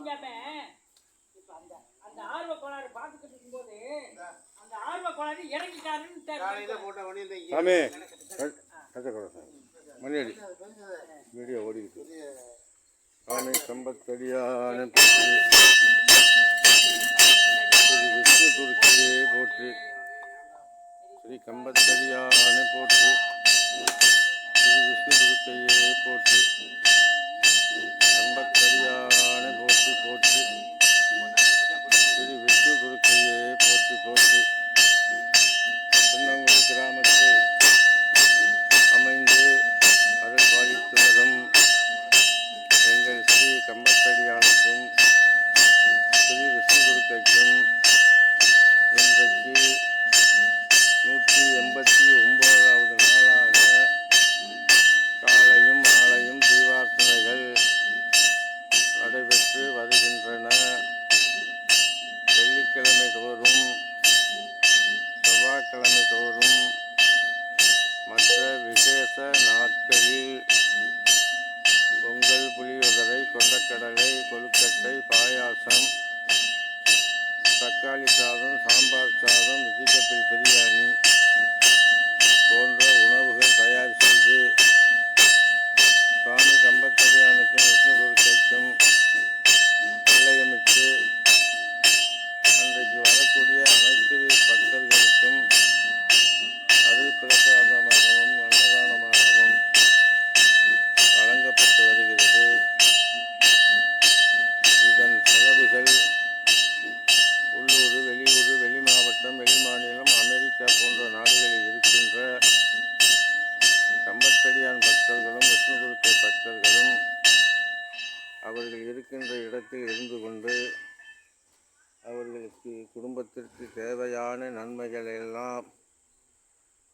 முடியாம இப்ப அந்த அந்த ஆர்வ கோளாறு பார்த்துக்கிட்டு இருக்கும்போது அந்த ஆர்வ கோளாறு இறங்கிட்டாருன்னு சாமி மணியடி வீடியோ ஓடிக்கிட்டு சாமி கம்பத்தடியான விஷ்ணு துருக்கியே போட்டு ஸ்ரீ கம்பத்தடியான போட்டு ஸ்ரீ விஷ்ணு துருக்கையே போட்டு கம்பத்தடியான போட்டு போட்டு ஸ்ரீ விஷ்ணு துருக்கையே போட்டு போட்டு சின்னங்குடி கிராமத்தில் அமைந்து அருள் பாலித்து வரும் எங்கள் ஸ்ரீ கம்பத்தடியானுக்கும் ஸ்ரீ விஷ்ணு துருக்கைக்கும் இன்றைக்கு 189வது நாளாக காலையும் மாலையும் தீவார்த்தனைகள் நடைபெற்று வருகின்றன. வெள்ளிக்கிழமை தோறும் செவ்வாய்க்கிழமை தோறும் மற்ற விசேஷ நாட்களில் பொங்கல், புளியோதரை, கொண்டக்கடலை, கொழுக்கட்டை, பாயாசம், தக்காளி சாதம், சாம்பார் சாதம், வெஜிடபிள் பிரியாணி போன்ற உணவுகள் தயார் செய்து சுவாமி கம்பத்தடியானுக்கும் விஷ்ணு துருக்கைக்கும் வெள்ளையமிட்டு அன்றைக்கு வரக்கூடிய அனைத்து பக்தர்களுக்கும் அருள் பிரசாதமாகவும் அன்னதானமாகவும் வழங்கப்பட்டு வருகிறது. இதன் செலவுகள் உள்ளூர், வெளியூர், வெளி மாவட்டம், வெளி மாநிலம், அமெரிக்கா போன்ற நாடுகளில் இருக்கின்ற கம்பத்தடியான் பக்தர்களும் விஷ்ணு துருக்கை பக்தர்களும் அவர்கள் இருக்கின்ற இடத்தில் இருந்து கொண்டு அவர்களுக்கு குடும்பத்திற்கு தேவையான நன்மைகளை எல்லாம்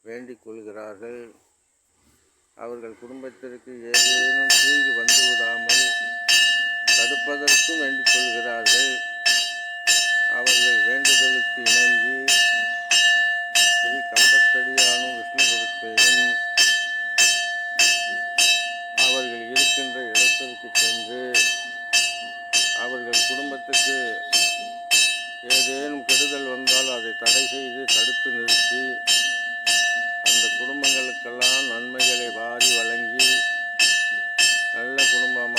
வேண்டிக் கொள்கிறார்கள். அவர்கள் குடும்பத்திற்கு ஏதேனும் தீங்கு வந்துவிடாமல் தடுப்பதற்கும் வேண்டிக் கொள்கிறார்கள். அவர்கள் வேண்டுதலுக்கு இணங்கி ஸ்ரீ கம்பத்தடியானும் விஷ்ணு துருக்கையும் அவர்கள் இருக்கின்ற இடத்திற்கு சென்று அவர்கள் குடும்பத்துக்கு ஏதேனும் கெடுதல் வந்தால் அதை தடை செய்து தடுத்து நிறுத்தி அந்த குடும்பங்களுக்கெல்லாம் நன்மை